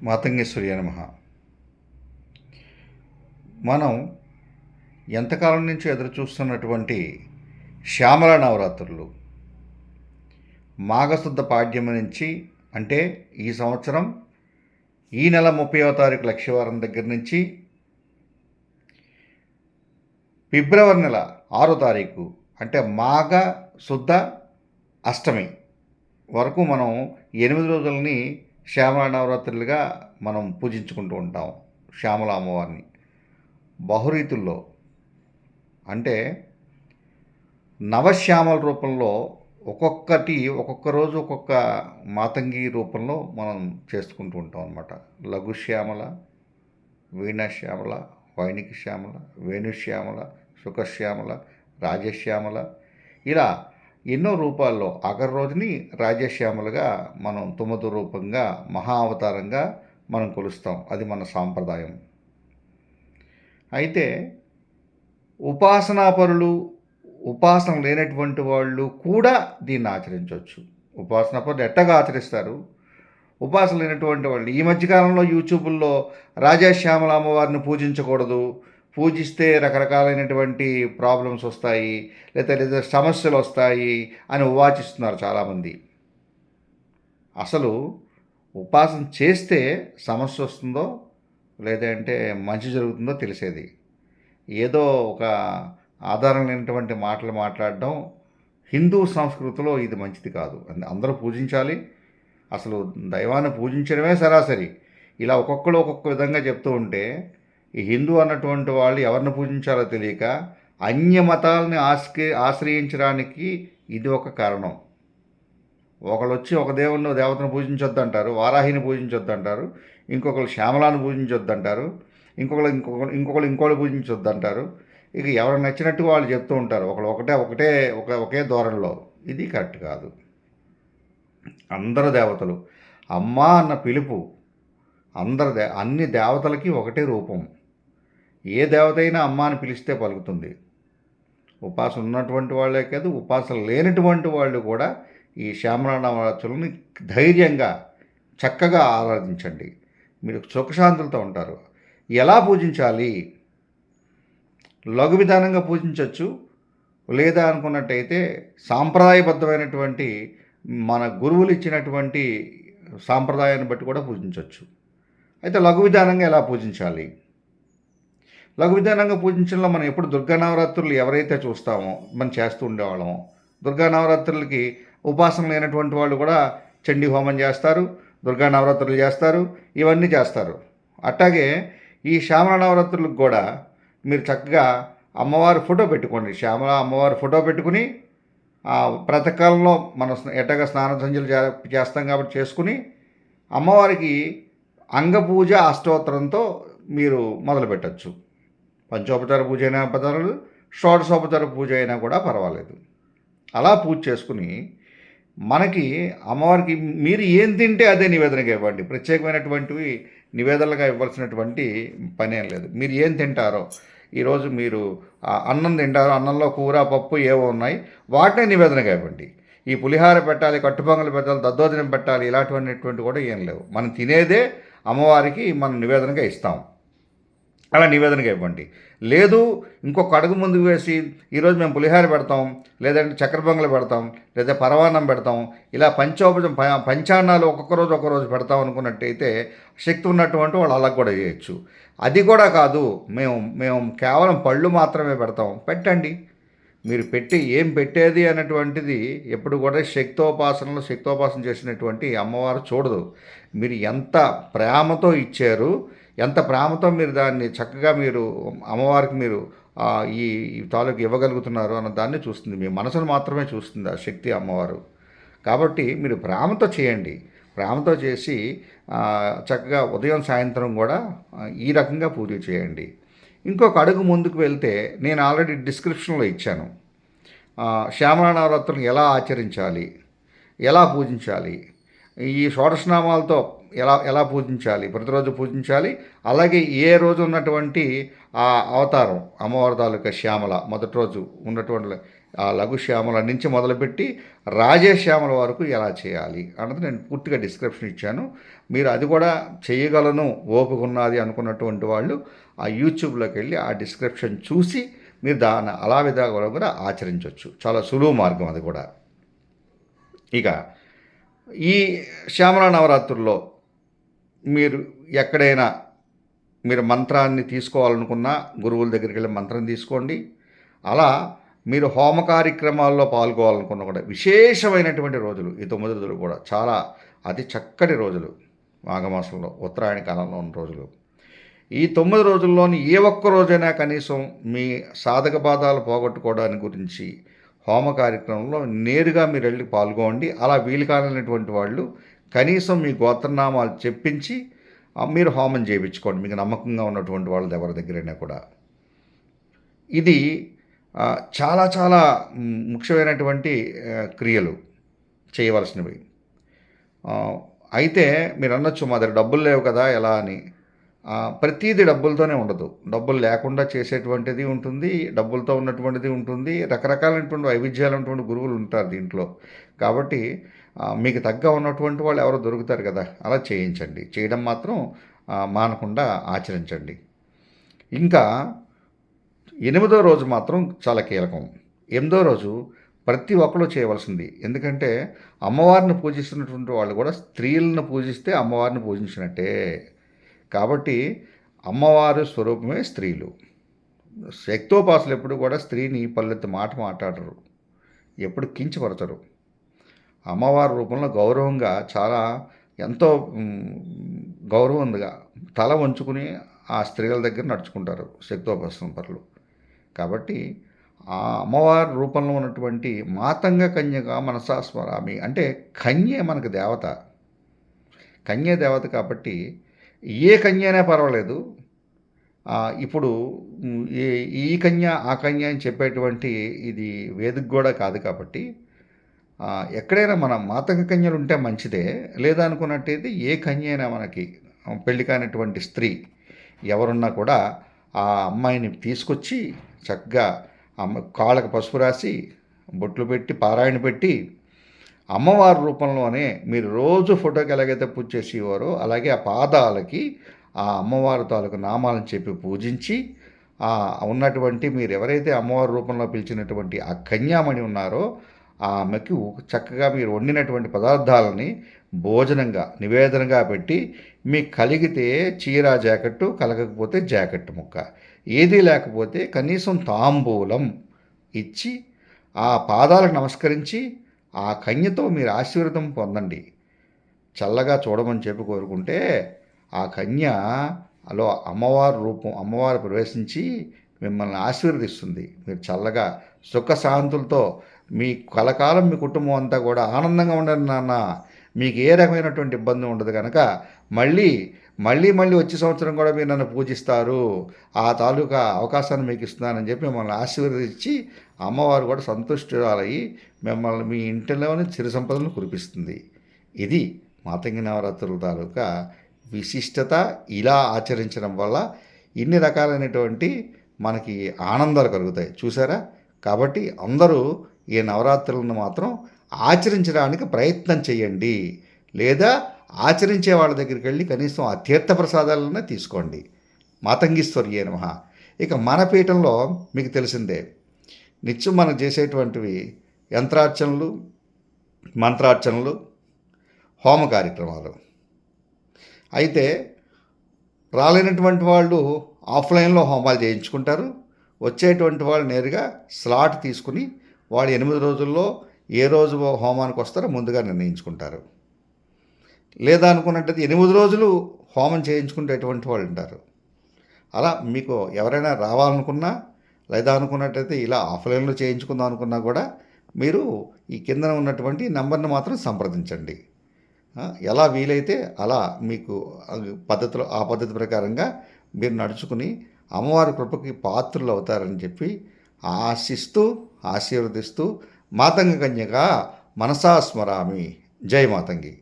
మాతంగేశ్వర్య నమః. మనం ఎంతకాలం నుంచి ఎదురు చూస్తున్నటువంటి శ్యామల నవరాత్రులు మాఘశుద్ధ పాడ్యమి నుంచి, అంటే ఈ సంవత్సరం ఈ నెల 30వ తారీఖు లక్షవారం దగ్గర నుంచి ఫిబ్రవరి నెల 6వ తారీఖు అంటే మాఘ శుద్ధ అష్టమి వరకు మనం 8 రోజులని శ్యామల నవరాత్రులుగా మనం పూజించుకుంటూ ఉంటాం. శ్యామల అమ్మవారిని బహురీతుల్లో, అంటే నవశ్యామల రూపంలో ఒక్కొక్క రోజు ఒక్కొక్క మాతంగి రూపంలో మనం చేసుకుంటూ ఉంటాం అన్నమాట. లఘుశ్యామల, వీణశ్యామల, వైణిక శ్యామల, వేణుశ్యామల, సుఖశ్యామల, రాజశ్యామల, ఇలా ఎన్నో రూపాల్లో ఆఖరి రోజుని రాజశ్యామలుగా మనం తుమ్మదు రూపంగా మహా అవతారంగా మనం కొలుస్తాం. అది మన సాంప్రదాయం. అయితే ఉపాసనాపరులు, ఉపాసన లేనటువంటి వాళ్ళు కూడా దీన్ని ఆచరించవచ్చు. ఉపాసనాపరులు ఎట్టగా ఆచరిస్తారు? ఉపాసన లేనటువంటి వాళ్ళు ఈ మధ్యకాలంలో యూట్యూబుల్లో రాజశ్యామల అమ్మవారిని పూజించకూడదు, పూజిస్తే రకరకాలైనటువంటి ప్రాబ్లమ్స్ వస్తాయి, లేదా సమస్యలు వస్తాయి అని ఉవాచిస్తున్నారు చాలామంది. అసలు ఉపాసన చేస్తే సమస్య వస్తుందో లేదంటే మంచి జరుగుతుందో తెలిసేది. ఏదో ఒక ఆధారం లేనటువంటి మాటలు మాట్లాడడం హిందూ సంస్కృతిలో ఇది మంచిది కాదు. అందరూ పూజించాలి. అసలు దైవాన్ని పూజించడమే సరాసరి. ఇలా ఒక్కొక్కరు ఒక్కొక్క విధంగా చెప్తూ ఉంటే ఈ హిందూ అన్నటువంటి వాళ్ళు ఎవరిని పూజించాలో తెలియక అన్య మతాలని ఆశ్రయించడానికి ఇది ఒక కారణం. ఒకళ్ళు వచ్చి ఒక దేవుణ్ణి దేవతను పూజించొద్దు అంటారు, వారాహిని పూజించొద్దు అంటారు, ఇంకొకరు శ్యామలాన్ని పూజించొద్దు అంటారు, ఇంకోళ్ళు పూజించొద్దు అంటారు. ఇక ఎవరికి నచ్చినట్టు వాళ్ళు చెప్తూ ఉంటారు. ఒకే ధోరణిలో. ఇది కరెక్ట్ కాదు. అందరు దేవతలు అమ్మ అన్న పిలుపు అన్ని దేవతలకి ఒకటే రూపం. ఏ దేవత అయినా అమ్మ అని పిలిస్తే పలుకుతుంది. ఉపాసన ఉన్నటువంటి వాళ్ళే కాదు, ఉపాసన లేనటువంటి వాళ్ళు కూడా ఈ శ్యామల నవరాత్రులని ధైర్యంగా చక్కగా ఆరాధించండి. మీరు సుఖశాంతులతో ఉంటారు. ఎలా పూజించాలి? లఘు విధానంగా పూజించవచ్చు, లేదా అనుకున్నట్టయితే సాంప్రదాయబద్ధమైనటువంటి మన గురువులు ఇచ్చినటువంటి సాంప్రదాయాన్ని బట్టి కూడా పూజించవచ్చు. అయితే లఘు విధానంగా ఎలా పూజించాలి? లఘు విధానంగా పూజించడంలో మనం ఎప్పుడు దుర్గా నవరాత్రులు ఎవరైతే చూస్తామో మనం చేస్తూ ఉండేవాళ్ళమో, దుర్గా నవరాత్రులకి ఉపాసన లేనటువంటి వాళ్ళు కూడా చండీ హోమం చేస్తారు, దుర్గా నవరాత్రులు చేస్తారు, ఇవన్నీ చేస్తారు. అట్లాగే ఈ శ్యామల నవరాత్రులకు కూడా మీరు చక్కగా అమ్మవారి ఫోటో పెట్టుకోండి. శ్యామల అమ్మవారి ఫోటో పెట్టుకుని ప్రాతకాలంలో మనం ఎట్టగా స్నాన సంధ్యలు చేస్తాం కాబట్టి చేసుకుని అమ్మవారికి అంగపూజ అష్టోత్తరంతో మీరు మొదలు పెట్టచ్చు. పంచోపచార పూజ అయినా పర్వాలేదు, షోడశోపచార పూజ అయినా కూడా పర్వాలేదు. అలా పూజ చేసుకుని మనకి అమ్మవారికి మీరు ఏం తింటే అదే నివేదనగా ఇవ్వండి. ప్రత్యేకమైనటువంటివి నివేదనలుగా ఇవ్వాల్సినటువంటి పని ఏం లేదు. మీరు ఏం తింటారో, ఈరోజు మీరు అన్నం తింటారో, అన్నంలో కూర పప్పు ఏవో ఉన్నాయి, వాటినే నివేదనగా ఇవ్వండి. ఈ పులిహార పెట్టాలి, కట్టుపొంగలు పెట్టాలి, దద్దోజనం పెట్టాలి, ఇలాంటివన్నీ కూడా ఏం లేవు. మనం తినేదే అమ్మవారికి మనం నివేదనగా ఇస్తాం. అలా నివేదనగా ఇవ్వండి. లేదు ఇంకొక అడుగు ముందుకు వేసి ఈరోజు మేము పులిహార పెడతాం, లేదంటే చక్కెర పొంగలు పెడతాం, లేదా పరవాన్నం పెడతాం, ఇలా పంచాన్నాలు ఒక్కొక్క రోజు పెడతాం అనుకున్నట్టయితే శక్తి ఉన్నటువంటి వాళ్ళు అలా కూడా చేయొచ్చు. అది కూడా కాదు, మేము కేవలం పళ్ళు మాత్రమే పెడతాం, పెట్టండి. మీరు ఏం పెట్టేది అన్నటువంటిది ఎప్పుడు కూడా శక్తోపాసన చేసినటువంటి అమ్మవారు చూడదు. మీరు ఎంత ప్రేమతో ఇచ్చారు, ఎంత ప్రేమతో మీరు దాన్ని చక్కగా మీరు అమ్మవారికి మీరు ఈ తాలూకు ఇవ్వగలుగుతున్నారు అన్న దాన్ని చూస్తుంది. మీ మనసును మాత్రమే చూస్తుంది ఆ శక్తి అమ్మవారు. కాబట్టి మీరు ప్రేమతో చేయండి. ప్రేమతో చేసి చక్కగా ఉదయం సాయంత్రం కూడా ఈ రకంగా పూజ చేయండి. ఇంకొక అడుగు ముందుకు వెళ్తే నేను ఆల్రెడీ డిస్క్రిప్షన్లో ఇచ్చాను. శ్యామల నవరాత్రులను ఎలా ఆచరించాలి, ఎలా పూజించాలి, ఈ షోడశనామాలతో ఎలా పూజించాలి, ప్రతిరోజు పూజించాలి. అలాగే ఏ రోజు ఉన్నటువంటి ఆ అవతారం అమ్మవారి తాలూకా శ్యామల మొదటి రోజు ఉన్నటువంటి ఆ లఘుశ్యామల నుంచి మొదలుపెట్టి రాజశ్యామల వరకు ఎలా చేయాలి అన్నది నేను పూర్తిగా డిస్క్రిప్షన్ ఇచ్చాను. మీరు అది కూడా చేయగలను ఓపిక ఉన్నది అనుకున్నటువంటి వాళ్ళు ఆ యూట్యూబ్లోకి వెళ్ళి ఆ డిస్క్రిప్షన్ చూసి మీరు దాన్ని అలా విధాలు కూడా ఆచరించవచ్చు. చాలా సులువు మార్గం అది కూడా. ఇక ఈ శ్యామల నవరాత్రుల్లో మీరు ఎక్కడైనా మీరు మంత్రాన్ని తీసుకోవాలనుకున్నా గురువుల దగ్గరికి వెళ్ళి మంత్రం తీసుకోండి. అలా మీరు హోమ కార్యక్రమాల్లో పాల్గొవాలనుకున్న కూడా విశేషమైనటువంటి రోజులు ఈ 9 రోజులు కూడా చాలా అతి చక్కటి రోజులు. మాఘమాసంలో ఉత్తరాయణ కాలంలో ఉన్న రోజులు. ఈ 9 రోజుల్లోని ఏ ఒక్క రోజైనా కనీసం మీ సాధక బాధాలు పోగొట్టుకోవడానికి గురించి హోమ కార్యక్రమంలో నేరుగా మీరు వెళ్ళి పాల్గొండి. అలా వీలు కానటువంటి వాళ్ళు కనీసం మీ గోత్రనామాలు చెప్పించి మీరు హోమం చేయించుకోండి, మీకు నమ్మకంగా ఉన్నటువంటి వాళ్ళది ఎవరి దగ్గరైనా కూడా. ఇది చాలా చాలా ముఖ్యమైనటువంటి క్రియలు చేయవలసినవి. అయితే మీరు అనొచ్చు, మా దగ్గర డబ్బులు లేవు కదా ఎలా అని. ప్రతీది డబ్బులతోనే ఉండదు. డబ్బులు లేకుండా చేసేటువంటిది ఉంటుంది, డబ్బులతో ఉన్నటువంటిది ఉంటుంది. రకరకాలైనటువంటి వైవిధ్యాలైనటువంటి గురువులు ఉంటారు దీంట్లో. కాబట్టి మీకు తగ్గ ఉన్నటువంటి వాళ్ళు ఎవరో దొరుకుతారు కదా, అలా చేయించండి. చేయడం మాత్రం మానకుండా ఆచరించండి. ఇంకా 8వ రోజు మాత్రం చాలా కీలకం. 8వ రోజు ప్రతి ఒక్కరు చేయవలసింది. ఎందుకంటే అమ్మవారిని పూజిస్తున్నటువంటి వాళ్ళు కూడా స్త్రీలను పూజిస్తే అమ్మవారిని పూజించినట్టే. కాబట్టి అమ్మవారి స్వరూపమే స్త్రీలు. శక్తోపాసులు ఎప్పుడు కూడా స్త్రీని పల్లెత్తు మాట మాట్లాడరు, ఎప్పుడు కించపరచరు. అమ్మవారి రూపంలో గౌరవంగా చాలా ఎంతో గౌరవంగా తల వంచుకుని ఆ స్త్రీల దగ్గర నడుచుకుంటారు శక్తోపాసన పరులు. కాబట్టి ఆ అమ్మవారి రూపంలో ఉన్నటువంటి మాతంగ కన్యగా మనసా స్మరామి అంటే కన్యే మనకు దేవత. కన్యే దేవత కాబట్టి ఏ కన్య అయినా పర్వాలేదు. ఇప్పుడు ఈ కన్య ఆ కన్య అని చెప్పేటువంటి ఇది వేదిక కూడా కాదు. కాబట్టి ఎక్కడైనా మన మాతంగ కన్యలు ఉంటే మంచిదే. లేదా అనుకున్నట్టయితే ఏ కన్య అయినా మనకి పెళ్లి కానిటువంటి స్త్రీ ఎవరున్నా కూడా ఆ అమ్మాయిని తీసుకొచ్చి చక్కగా కాళ్ళకు పసుపు రాసి బొట్లు పెట్టి పారాయణ పెట్టి అమ్మవారి రూపంలోనే మీరు రోజు ఫోటోకి ఎలాగైతే పూజ చేసేవారో అలాగే ఆ పాదాలకి ఆ అమ్మవారి తాలూకు నామాలను చెప్పి పూజించి ఉన్నటువంటి మీరు ఎవరైతే అమ్మవారి రూపంలో పిలిచినటువంటి ఆ కన్యామణి ఉన్నారో ఆమెకి చక్కగా మీరు వండినటువంటి పదార్థాలని భోజనంగా నివేదనగా పెట్టి మీకు కలిగితే చీర జాకెట్టు, కలగకపోతే జాకెట్ ముక్క, ఏదీ లేకపోతే కనీసం తాంబూలం ఇచ్చి ఆ పాదాలకు నమస్కరించి ఆ కన్యతో మీరు ఆశీర్వాదం పొందండి. చల్లగా చూడమని చెప్పి కోరుకుంటే ఆ కన్యలో అమ్మవారి రూపం, అమ్మవారు ప్రవేశించి మిమ్మల్ని ఆశీర్వదిస్తుంది. మీరు చల్లగా సుఖశాంతులతో మీ కలకాలం మీ కుటుంబం అంతా కూడా ఆనందంగా ఉండండి నాన్న, మీకు ఏ రకమైనటువంటి ఇబ్బంది ఉండదు కనుక మళ్ళీ వచ్చే సంవత్సరం కూడా మీరు నన్ను పూజిస్తారు, ఆ తాలూకా అవకాశాన్ని మీకు ఇస్తున్నానని చెప్పి మిమ్మల్ని ఆశీర్వదించి అమ్మవారు కూడా సంతుష్టురాలయ్యి మిమ్మల్ని మీ ఇంటిలోని చిరు సంపదలను కురిపిస్తుంది. ఇది మాతంగి నవరాత్రుల తాలూకా విశిష్టత. ఇలా ఆచరించడం వల్ల ఇన్ని రకాలైనటువంటి మనకి ఆనందాలు కలుగుతాయి, చూసారా. కాబట్టి అందరూ ఈ నవరాత్రులను మాత్రం ఆచరించడానికి ప్రయత్నం చేయండి. లేదా ఆచరించే వాళ్ళ దగ్గరికి వెళ్ళి కనీసం ఆ తీర్థప్రసాదాలనే తీసుకోండి. మాతంగీశ్వర్యే నమః. ఇక మన పీఠంలో మీకు తెలిసిందే, నిత్యం మనం చేసేటువంటివి యంత్రార్చనలు, మంత్రార్చనలు, హోమ కార్యక్రమాలు. అయితే రాలేనటువంటి వాళ్ళు ఆఫ్లైన్లో హోమాలు చేయించుకుంటారు. వచ్చేటువంటి వాళ్ళు నేరుగా స్లాట్ తీసుకుని వాళ్ళు 8 రోజుల్లో ఏ రోజు హోమానికి వస్తారో ముందుగా నిర్ణయించుకుంటారు. లేదా అనుకున్నట్టయితే 8 రోజులు హోమం చేయించుకునేటువంటి వాళ్ళు ఉంటారు. అలా మీకు ఎవరైనా రావాలనుకున్నా లేదా అనుకున్నట్టయితే ఇలా ఆఫ్లైన్లో చేయించుకుందాం అనుకున్నా కూడా మీరు ఈ కింద ఉన్నటువంటి నెంబర్ని మాత్రం సంప్రదించండి. ఎలా వీలైతే అలా మీకు ఆ పద్ధతి ప్రకారంగా మీరు నడుచుకుని అమ్మవారి కృపకి పాత్రులు అవుతారని చెప్పి ఆశిస్తూ ఆశీర్వదిస్తూ మాతంగ కన్యగా మనసా స్మరామి. జై మాతంగి.